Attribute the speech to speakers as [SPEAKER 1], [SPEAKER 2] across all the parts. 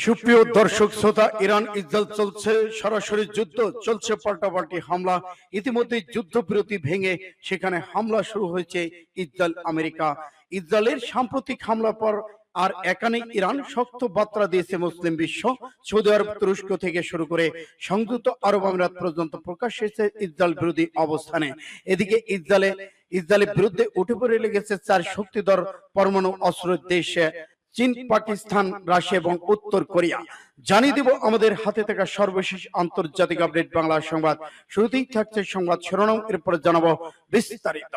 [SPEAKER 1] সুপ্রিয় দর্শক শ্রোতা, ইরান ইসরায়েল চলছে সরাসরি যুদ্ধ, চলছে পাল্টাপাল্টি হামলা। ইতিমধ্যে যুদ্ধবিরতি ভেঙে সেখানে হামলা শুরু হয়েছে ইসরায়েল আমেরিকা। ইসরায়েলের সাম্প্রতিক হামলার পর আর একানে ইরান শক্ত বার্তা দিয়েছে মুসলিম বিশ্ব। সৌদি আরব, তুরস্ক থেকে শুরু করে সংযুক্ত আরব আমিরাত পর্যন্ত প্রকাশ হয়েছে ইসরায়েল বিরোধী অবস্থানে। এদিকে ইসরায়েলের বিরুদ্ধে উঠে পড়ে লেগেছে চার শক্তিধর পরমাণু অস্ত্র দেশ চীন, পাকিস্তান, রাশিয়া এবং উত্তর কোরিয়া। জানিয়ে দেব আমাদের হাতে থাকা সর্বশেষ আন্তর্জাতিক আপডেট বাংলা সংবাদ। শুরুতেই থাকছে সংবাদ শিরোনাম, এরপরে জানাবো বিস্তারিত।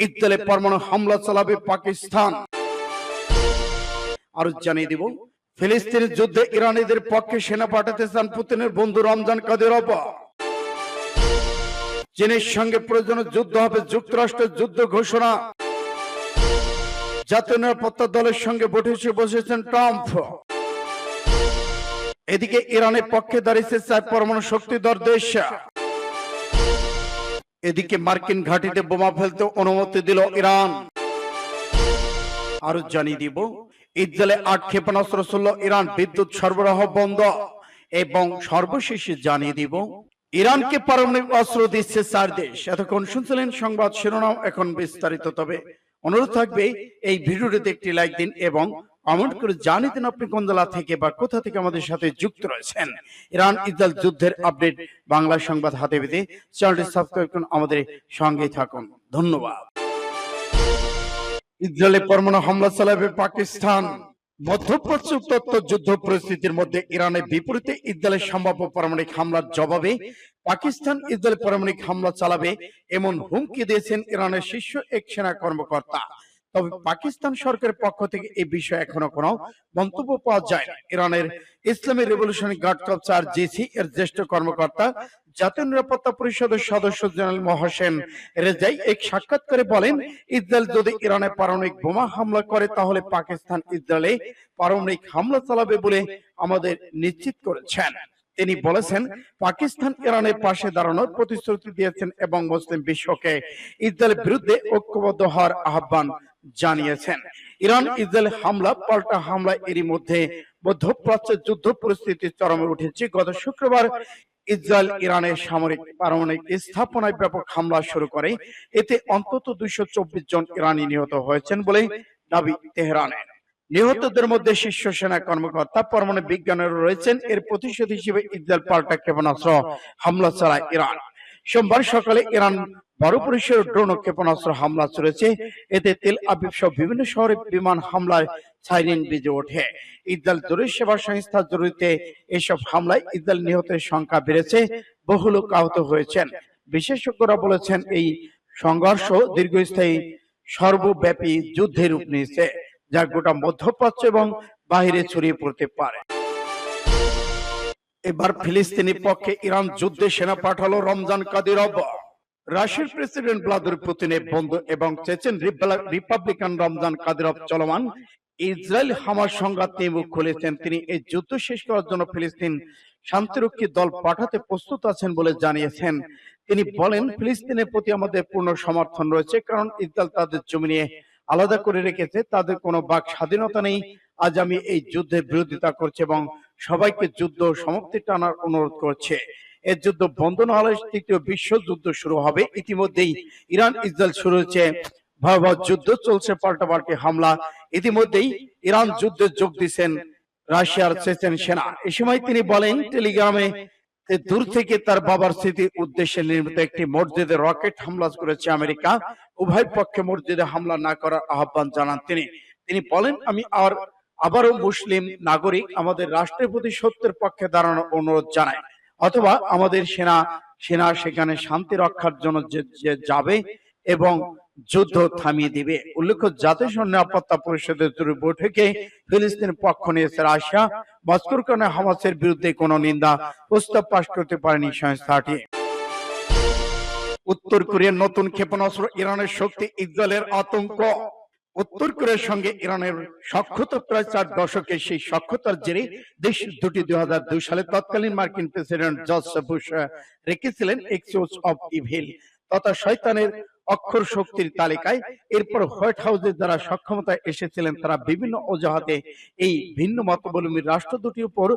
[SPEAKER 1] ইসরায়েলে পরমাণু হামলা চালাবে পাকিস্তান। আর জানিয়ে দেব ফিলিস্তিনের যুদ্ধে ইরানিদের পক্ষে সেনা পাঠাতে চান পুতিনের বন্ধু রমজান কাদিরভ। চীনের সঙ্গে প্রয়োজনে যুদ্ধ হবে, যুক্তরাষ্ট্রের যুদ্ধ ঘোষণা। জাতীয় নিরাপত্তা দলের সঙ্গে বসেছেন ট্রাম্প। এদিকে ইরানের পক্ষে দাঁড়িয়েছে চার পরমাণু শক্তিধর দেশ। এদিকে মার্কিন ঘাঁটিতে বোমা ফেলতে অনুমতি দিল ইরান। আরো জানিয়ে দিব ইসরায়েলে 8 ক্ষেপণাস্ত্র ছুড়ল ইরান, বিদ্যুৎ সরবরাহ বন্ধ। এবং সর্বশেষে জানিয়ে দিব ইরানকে পারমাণবিক অস্ত্র দিচ্ছে 4 দেশ। এতক্ষণ শুনছিলেন সংবাদ শিরোনাম, এখন বিস্তারিত। তবে অনুরোধ থাকবে এই ভিডিওটিতে একটি লাইক দিন এবং কমেন্ট করে জানিয়ে দিন আপনি কোন জেলা থেকে বা কোথা থেকে আমাদের সাথে যুক্ত রয়েছেন। ইরান ইসরায়েল যুদ্ধের আপডেট বাংলা সংবাদ হাতে পেতে চ্যানেলটি সাবস্ক্রাইব করুন, আমাদের সঙ্গেই থাকুন। ধন্যবাদ। ইসরায়েলে পরমাণু হামলা চালাবে পাকিস্তান। মধ্যপ্রাচ্য উত্তপ্ত যুদ্ধ পরিস্থিতির মধ্যে ইরানের বিপরীতে ইসরায়েলের সম্ভাব্য পারমাণবিক হামলার জবাবে পাকিস্তান ইসরায়েল পারমাণবিক হামলা চালাবে এমন হুমকি দিয়েছেন ইরানের শীর্ষ এক সেনা কর্মকর্তা। তবে পাকিস্তান সরকারের পক্ষ থেকে এই বিষয়ে এখনো কোনো মন্তব্য পাওয়া যায়নি। ইরানের ইসলামী রেভলিউশনারি গার্ড কর্পস আরজিসি এর জ্যেষ্ঠ কর্মকর্তা জাতীয় নিরাপত্তা পরিষদের সদস্য জেনারেল মোহসেন রেজাই এক সাক্ষাৎকারে বলেন, ইসরায়েল যদি ইরানে পারমাণবিক বোমা হামলা করে তাহলে পাকিস্তান ইসরায়েলে পারমাণবিক হামলা চালাবে বলে আমাদের নিশ্চিত করেছেন। তিনি বলেছেন, পাকিস্তান ইরানের পাশে দাঁড়ানোর প্রতিশ্রুতি দিয়েছেন এবং মুসলিম বিশ্বকে ইসরায়েলের বিরুদ্ধে ঐক্যবদ্ধ হওয়ার আহ্বান জানিয়েছেন। ইরান ইসরায়েল হামলা পাল্টা হামলা এরই মধ্যে মধ্যপ্রাচ্যের যুদ্ধ পরিস্থিতি চরমে উঠেছে। গত শুক্রবার ইসরায়েল ইরানের সামরিক পারমাণবিক স্থাপনায় ব্যাপক হামলা শুরু করে। এতে অন্তত 224 জন ইরানি নিহত হয়েছেন বলে দাবি তেহরানের। নিহতদের মধ্যে শীর্ষ সেনা কর্মকর্তা, পরমাণু বিজ্ঞানীরা রয়েছেন। এর প্রতিশোধ হিসেবে ইসরায়েল পাল্টা ক্ষেপণাস্ত্র হামলা চালায় ইরান। সোমবার সকালে ইরান বড় পরিসরের ড্রোন ও ক্ষেপণাস্ত্র হামলা চলেছে। এতে তেল আবিব সহ বিভিন্ন শহরে বিমান হামলায় সাইরেন বেজে ওঠে। ইসরায়েল দূরের সেবা সংস্থা জরুরিতে এসব হামলায় ইসরায়েল নিহতের সংখ্যা বেড়েছে, বহু লোক আহত হয়েছেন। বিশেষজ্ঞরা বলেছেন, এই সংঘর্ষ দীর্ঘস্থায়ী সর্বব্যাপী যুদ্ধের রূপ নিয়েছে, যা গোটা মধ্যপ্রাচ্য এবং বাহিরে ছড়িয়ে পড়তে পারে। এবার ফিলিস্তিনি পক্ষে ইরান যুদ্ধে সেনা পাঠালো রমজান কাদিরভ। রাশিয়ার প্রেসিডেন্ট ভ্লাদিমির পুতিনের বন্ধু এবং চেচেন রিপাবলিকান রমজান কাদিরভ চলমান ইসরায়েল হামাস সংঘাত নিয়ে মুখ খুলেছেন। তিনি এই যুদ্ধ শেষ করার জন্য ফিলিস্তিন শান্তিরক্ষী দল পাঠাতে প্রস্তুত আছেন বলে জানিয়েছেন। তিনি বলেন, ফিলিস্তিনের প্রতি আমাদের পূর্ণ সমর্থন রয়েছে, কারণ ইসরায়েল তাদের জমি নিয়ে আলাদা করে রেখেছে, তাদের কোনো বাক স্বাধীনতা নেই। আজ আমি এই যুদ্ধের বিরোধিতা করছি এবং সবাইকে যুদ্ধ সমাপ্তি টানার অনুরোধ করছে। এই যুদ্ধ বন্ধ না হলে তৃতীয় বিশ্বযুদ্ধ শুরু হবে। ইতিমধ্যেই ইরান ইসরায়েল শুরু হয়েছে ভয়াবহ যুদ্ধ, চলছে পাল্টাপাল্টি হামলা। ইতিমধ্যেই ইরান যুদ্ধে যোগ দিচ্ছেন রাশিয়ার চেচেন সেনা। এ সময় তিনি বলেন, টেলিগ্রামে দূর থেকে তার বাবার স্মৃতির উদ্দেশ্যে নির্মিত একটি মসজিদে রকেট হামলা করেছে আমেরিকা। উভয় পক্ষে মসজিদে হামলা না করার আহ্বান জানান তিনি বলেন, আমি আবারও মুসলিম নাগরিক আমাদের রাষ্ট্রের প্রতি সত্যের পক্ষে দাঁড়ানোর অনুরোধ জানাই, অথবা আমাদের সেনা সেখানে শান্তি রক্ষার জন্য যে যাবে এবং যুদ্ধ থামিয়ে দিবে। উল্লেখ্য, জাতিসংঘ নিরাপত্তা পরিষদের জরুরি বৈঠকে ফিলিস্তিনের পক্ষ নিয়েছে রাশিয়া। মস্কোর কারণে হামাসের বিরুদ্ধে কোনো নিন্দা প্রস্তাব পাশ করতে পারেনি সংস্থাটি। উত্তর কোরিয়ার নতুন ক্ষেপণাস্ত্র, ইরানের শক্তি, ইসরায়েলের আতঙ্ক। উত্তর কোরিয়ার সঙ্গে ইরানের সখ্যতা প্রায় 4 দশকের। সেই সখ্যতার জেরে দেশ দুটি 2002 সালে তৎকালীন মার্কিন প্রেসিডেন্ট জর্জ বুশ রেখেছিলেন এক্সচেঞ্জ অফ ইভিল তথা শয়তানের অক্ষর শক্তির তালিকায়। এরপর হোয়াইট হাউসের যারা সক্ষমতায় এসেছিলেন তারা বিভিন্ন অজুহাতে এই ভিন্ন মতাবলম্বী রাষ্ট্র দুটির উপর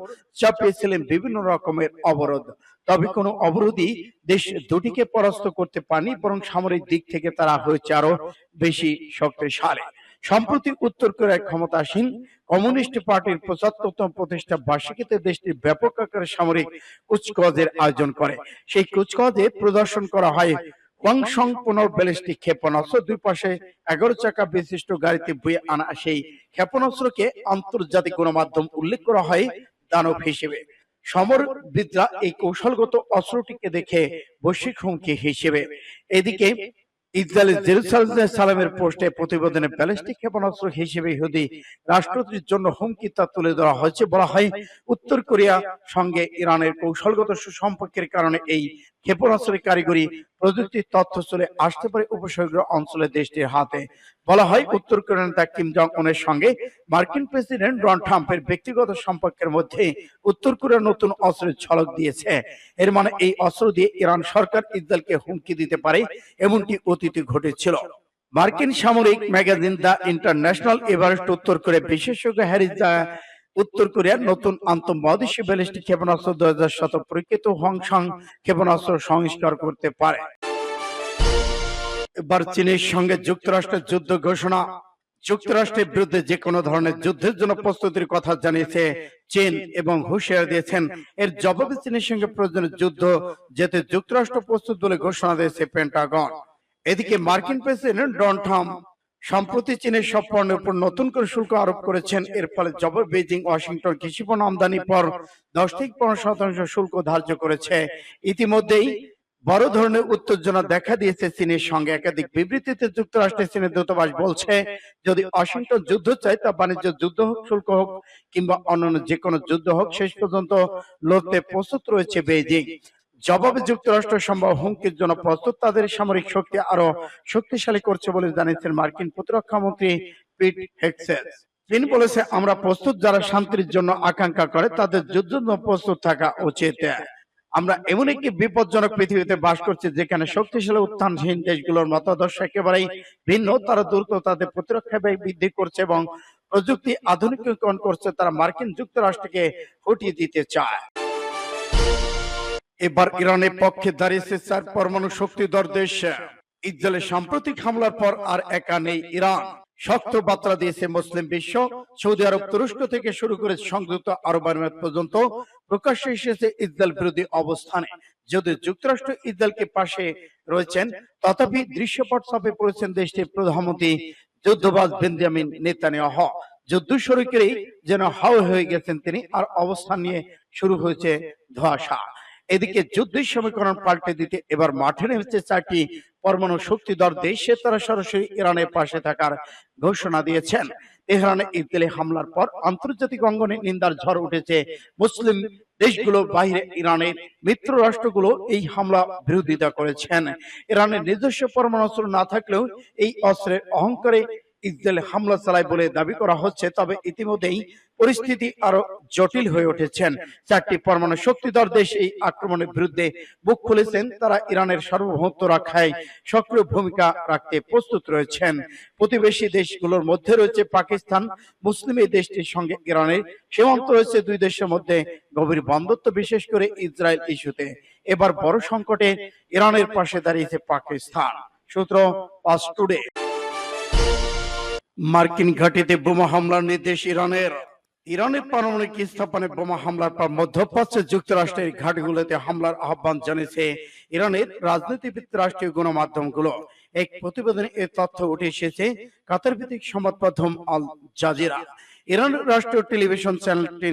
[SPEAKER 1] চাপিয়েছিলেন বিভিন্ন রকমের অবরোধ। তবে কোনো অবরোধই দেশ দুটিকে পরাস্ত করতে পারেনি, বরং সামরিক দিক থেকে তারা হয়েছে আরো বেশি শক্তিশালী। সম্প্রতি উত্তর কোরিয়ার ক্ষমতাসীন কমিউনিস্ট পার্টির ৭৫তম প্রতিষ্ঠা বার্ষিকীতে দেশটির ব্যাপক আকারে সামরিক কুচকাওয়াজের আয়োজন করে। সেই কুচকাওয়াজে প্রদর্শন করা হয় ওয়াংসং ১৫ ব্যালিস্টিক ক্ষেপণাস্ত্র। দুই পাশে ১১ চাকা বিশিষ্ট গাড়িতে বয়ে আনা সেই ক্ষেপণাস্ত্রকে আন্তর্জাতিক গণমাধ্যম উল্লেখ করা হয় দানব হিসেবে। সমরবিদরা এই কৌশলগত অস্ত্রটিকে দেখে বৈশ্বিক হুমকি হিসেবে। এদিকে ইসরায়েলের জেরুসালেমের পোস্টে প্রতিবেদনে ব্যালিস্টিক ক্ষেপণাস্ত্র হিসেবে ইহুদি রাষ্ট্রটির জন্য হুমকি তা তুলে ধরা হয়েছে। বলা হয় উত্তর কোরিয়া সঙ্গে ইরানের কৌশলগত সুসম্পর্কের কারণে এই ক্ষেপণাস্ত্রের কারিগরি প্রযুক্তির তথ্য চলে আসতে পারে উপসাগরীয় অঞ্চলে দেশটির হাতে। বলা হয় উত্তর কোরিয়ার নেতা কিম জং উনের সঙ্গে মার্কিন প্রেসিডেন্ট ডোনাল্ড ট্রাম্পের ব্যক্তিগত সম্পর্কের মধ্যে উত্তর কোরিয়া নতুন অস্ত্রের ঝলক দিয়েছে। এর মানে এই অস্ত্র দিয়ে ইরান সরকার ইসরায়েলকে হুমকি দিতে পারে, এমনটি অতীতে ঘটেছিল। মার্কিন সামরিক ম্যাগাজিন দ্য ইন্টারন্যাশনাল এভারেস্ট উত্তর কোরিয়া বিশেষজ্ঞ হ্যারিস উত্তর কোরিয়ার নতুন আন্তঃমহাদেশীয় ব্যালিস্টিক ক্ষেপণাস্ত্র ২০১৭ পরীক্ষিত ওয়াংসং ক্ষেপণাস্ত্র সংস্কার করতে পারে। এবার চীনের সঙ্গে যুক্তরাষ্ট্রের যুদ্ধ ঘোষণা। যুক্তরাষ্ট্রের বিরুদ্ধে যে কোনো ধরনের যুদ্ধের জন্য প্রস্তুতির কথা জানিয়েছে চীন এবং হুঁশিয়ারি দিয়েছেন এর জবাবে চীনের সঙ্গে প্রয়োজনীয় যুদ্ধ যেতে যুক্তরাষ্ট্র প্রস্তুত বলে ঘোষণা দিয়েছে পেন্টাগন। এদিকে মার্কিন প্রেসিডেন্ট ডোনাল্ড ট্রাম্প সম্প্রতি চীনের সব পণ্যের উপর নতুন করে শুল্ক আরোপ করেছেন। এর ফলে জবাবে বেজিং ওয়াশিংটন কৃষিপণ্য আমদানির পর ১০ থেকে ১৫% শুল্ক ধার্য করেছে। ইতিমধ্যেই বড় ধরনের উত্তেজনা দেখা দিয়েছে চীনের সঙ্গে। একাধিক বিবৃতিতে যুক্তরাষ্ট্রের চীনের দূতাবাস বলছে যদি ওয়াশিংটন যুদ্ধ চায় তা বাণিজ্য যুদ্ধ হোক, শুল্ক হোক কিংবা অন্যান্য যে কোনো যুদ্ধ হোক, শেষ পর্যন্ত লড়তে প্রস্তুত রয়েছে বেইজিং। জবাবে যুক্তরাষ্ট্র সম্ভব হুমকির জন্য প্রস্তুত, তাদের সামরিক শক্তি আরো শক্তিশালী করছে বলে জানিয়েছেন মার্কিন প্রতিরক্ষা মন্ত্রী পিট হেগসেথ। তিনি বলেছে আমরা প্রস্তুত, যারা শান্তির জন্য আকাঙ্ক্ষা করে তাদের যুদ্ধের জন্য প্রস্তুত থাকা উচিত। আমরা এমন একটি বিপজ্জনক পৃথিবীতে বাস করছি যেখানে শক্তিশালী উত্থানহীন দেশগুলোর মতাদর্শ একেবারেই ভিন্ন। তারা দ্রুত তাদের প্রতিরক্ষা ব্যয় বৃদ্ধি করছে এবং প্রযুক্তি আধুনিকীকরণ করছে। তারা মার্কিন যুক্তরাষ্ট্রকে হটিয়ে দিতে চায়। এবার ইরানের পক্ষে দাঁড়িয়েছে ৪ পরমাণু শক্তিধর দেশ। ইসরায়েলের সাম্প্রতিক হামলার পর আর একা নেই ইরান। শক্ত বার্তা দিয়েছে মুসলিম বিশ্ব। সৌদি আরব, তুরস্ক থেকে শুরু করে সংযুক্ত আরব আমিরাত পর্যন্ত প্রকাশ্যে এসেছে ইসরায়েল বিরোধী অবস্থানে। যদিও যুক্তরাষ্ট্র ইসরায়েলকে পাশে রয়েছেন, তথাপি দৃশ্যপট চাপে পড়েছেন দেশটির প্রধানমন্ত্রী যুদ্ধবাজ বেঞ্জামিন নেতানিয়াহু। যুদ্ধ শুরু করেই যেন হাও হয়ে গেছেন তিনি, আর অবস্থান নিয়ে শুরু হয়েছে ধোঁয়াশা। এদিকে যুদ্ধের সমীকরণ পাল্টে দিতে এবার মাঠে নেমেছে ৪টি পরমাণু শক্তিধর দেশ। তারা সরাসরি ইরানের পাশে থাকার ঘোষণা দিয়েছেন। তেহরানে ইসরায়েলি হামলার পর আন্তর্জাতিক অঙ্গনে নিন্দার ঝড় উঠেছে। মুসলিম দেশগুলো বাইরে ইরানের মিত্র রাষ্ট্রগুলো এই হামলা বিরোধিতা করেছেন। ইরানের নিজস্ব পরমাণু অস্ত্র না থাকলেও এই অস্ত্রের অহংকারে ইসরায়েল হামলা চালায় বলে দাবি করা হচ্ছে। তবে ইতিমধ্যেই পরিস্থিতি আরো জটিল হয়ে উঠেছেন। ৪টি পরমাণু শক্তিধর দেশ এই আক্রমণের বিরুদ্ধে মুখ খুলেছেন। তারা ইরানের সার্বভৌমত্ব রক্ষায় সক্রিয় ভূমিকা রাখতে প্রস্তুত রয়েছেন। প্রতিবেশী দেশগুলোর মধ্যে রয়েছে পাকিস্তান। মুসলিম এই দেশটির সঙ্গে ইরানের সীমান্ত রয়েছে। দুই দেশের মধ্যে গভীর বন্ধুত্ব, বিশেষ করে ইসরায়েল ইস্যুতে। এবার বড় সংকটে ইরানের পাশে দাঁড়িয়েছে পাকিস্তান। সূত্র পাস টুডে। মার্কিন ঘাঁটিতে বোমা হামলার নির্দেশ ইরানের। ইরানের পারমাণবিক স্থাপনে বোমা হামলার পর মধ্যপ্রাচ্যে যুক্তরাষ্ট্রের ঘাঁটিগুলোতে হামলার আহ্বান জানিয়েছে ইরানের রাজনীতিবিদ, রাষ্ট্রীয় গণমাধ্যমগুলো। এক প্রতিবেদনে এ তথ্য উঠে এসেছে কাতার ভিত্তিক সংবাদ মাধ্যম আল জাজিরা। ইরানের রাষ্ট্রীয় টেলিভিশন চ্যানেলটি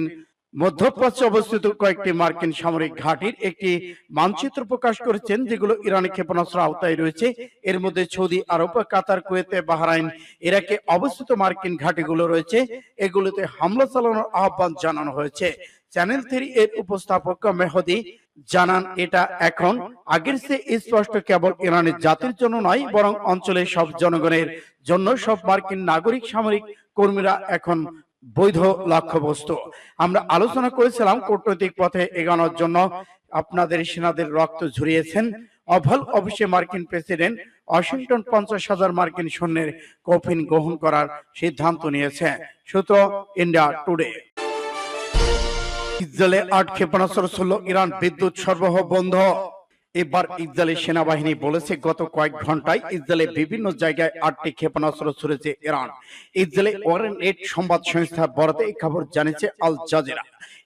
[SPEAKER 1] মধ্যপ্রাচ্যে অবস্থিত কয়েকটি মার্কিন সামরিক ঘাঁটির একটি মানচিত্র প্রকাশ করেছেন, যেগুলো ইরানি ক্ষেপণাস্ত্র আওতায় রয়েছে। এর মধ্যে সৌদি আরব, কাতার, কুয়েতে, বাহরাইন, ইরাকে অবস্থিত মার্কিন ঘাঁটিগুলো রয়েছে। এগুলোতে হামলা চালানোর আহ্বান জানানো হয়েছে। চ্যানেল 3 এর উপস্থাপক মেহদি জানান, এটা এখন আগের চেয়ে স্পষ্ট কেবল ইরানের জাতির জন্য নয়, বরং অঞ্চলের সব জনগণের জন্য। সব মার্কিন নাগরিক, সামরিক কর্মীরা এখন বৈধ লক্ষ্যবস্তু। আমরা আলোচনা করেছিলাম কূটনৈতিক পথে এগোনোর জন্য আপনাদের সেনাদের রক্ত ঝরিয়েছেন। ওভাল অফিসে মার্কিন প্রেসিডেন্ট ওয়াশিংটন 50,000 মার্কিন সৈন্যের কফিন গ্রহণ করার সিদ্ধান্ত নিয়েছে। সূত্র ইন্ডিয়া টুডে। ইসরায়েলে 8 ক্ষেপণাস্ত্র ছুড়ল ইরান, বিদ্যুৎ সরবরাহ বন্ধ। এবার ইসরায়েলি সেনাবাহিনী বলেছে গত কয়েক ঘন্টায় ইসরায়েলের বিভিন্ন জায়গায় 8টি ক্ষেপণাস্ত্র ছুড়েছে ইরান। ইসরায়েলের ওয়ারেন-8 সংবাদ সংস্থার বরাতে এই খবর জানিয়েছে আল জাজিরা।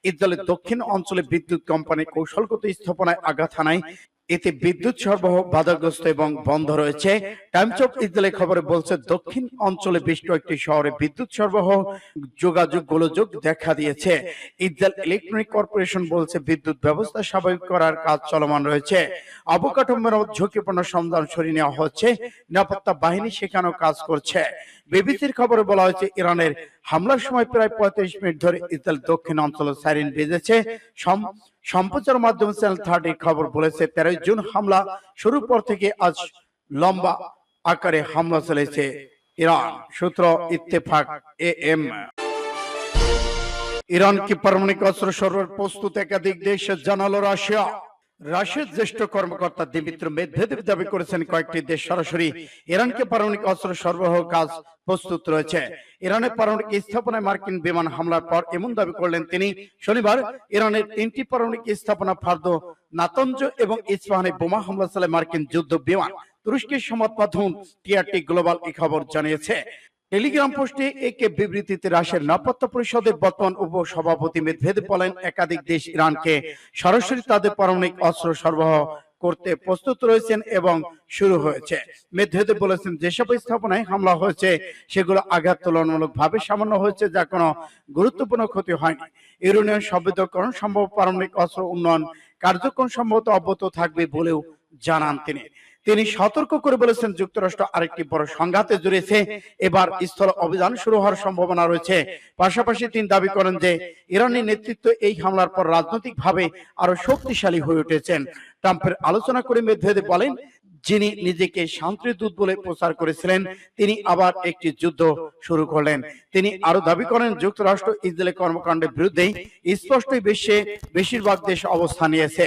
[SPEAKER 1] ইসরায়েলের দক্ষিণ অঞ্চলে বিদ্যুৎ কোম্পানি কৌশলগত স্থাপনায় আঘাত হানায় এতে বিদ্যুৎ সরবরাহ বাধাগ্রস্ত এবং বন্ধ রয়েছে। টাইমস অফ ইসরায়েলের খবরে বলছে দক্ষিণ অঞ্চলে বেশ কয়েকটি শহরে বিদ্যুৎ সরবরাহ যোগাযোগ গোলযোগ দেখা দিয়েছে। ইসরায়েল ইলেকট্রনিক কর্পোরেশন বলছে বিদ্যুৎ ব্যবস্থা স্বাভাবিক করার কাজ চলমান রয়েছে। অবকাঠামোর ঝুঁকিপূর্ণ সন্ধান সরিয়ে নেওয়া হচ্ছে, নিরাপত্তা বাহিনী সেখানেও কাজ করছে। বিবিসির খবরে বলা হয়েছে ইরানের হামলার সময় প্রায় 35 মিনিট ধরে ইসরায়েল দক্ষিণ অঞ্চলে সাইরেন বেজেছে। সম্প্রচার মাধ্যম চ্যানেল 30 খবর বলেছে 13 জুন হামলা শুরুর পর থেকে আজ লম্বা আকারে হামলা চলেছে ইরান। সূত্র ইত্তেফাক AM। ইরানকে পারমাণবিক অস্ত্র সরবরাহ প্রস্তুত একাধিক দেশ জানালো রাশিয়া। রাশিয়ার জ্যেষ্ঠ কর্মকর্তা দিমিত্র মেদভেদেভ দাবি করেছেন কয়েকটি দেশ সরাসরি ইরানকে পারমাণবিক অস্ত্র সরবরাহ কাজ প্রস্তুত রয়েছে। ইরানের পারমাণবিক স্থাপনায় মার্কিন বিমান হামলার পর এমন দাবি করলেন তিনি। শনিবার ইরানের 3টি পারমাণবিক স্থাপনা ফার্দো, নাতানজ এবং ইস্পাহানে বোমা হামলা চালায় মার্কিন যুদ্ধ বিমান। তুরস্কের সংবাদ মাধ্যম টিআরটি গ্লোবাল এই খবর জানিয়েছে। টেলিগ্রাম পোস্টে একে বিবৃতিতে রাশিয়ার নিরাপত্তা পরিষদের বর্তমান উপসভাপতি মেদভেদেভ বলেন একাধিক দেশ ইরানকে সরাসরি তাদের পারমাণবিক অস্ত্র সরবরাহ করতে প্রস্তুত রয়েছেন এবং শুরু হয়েছে। মেদভেদেভ বলেছেন যেসব স্থাপনায় হামলা হয়েছে সেগুলো আঘাত তুলনামূলকভাবে সামান্য হয়েছে, যা কোনো গুরুত্বপূর্ণ ক্ষতি হয়নি। ইউরেনিয়াম সমৃদ্ধকরণ সম্ভব পারমাণবিক অস্ত্র উন্নয়ন কার্যক্রম সম্ভবত অব্যাহত থাকবে বলেও জানান তিনি সতর্ক করে বলেছেন যুক্তরাষ্ট্র আরেকটি বড় সংঘাতে জড়িয়েছে, এবার স্থল অভিযান শুরু হওয়ার সম্ভাবনা রয়েছে। পাশাপাশি তিনি দাবি করেন যে ইরানের নেতৃত্ব এই হামলার পর রাজনৈতিকভাবে আরো শক্তিশালী হয়ে উঠেছেন। ট্রাম্পের আলোচনা করে মেদভেদেভ বলেন যিনি নিজেকে শান্তির দূত বলে প্রচার করেছিলেন তিনি আবার একটি যুদ্ধ শুরু করলেন। তিনি আরো দাবি করেন যুক্তরাষ্ট্র ইসরায়েলের কর্মকাণ্ডের বিরুদ্ধে স্পষ্টই বেশিরভাগ দেশ অবস্থান নিয়েছে।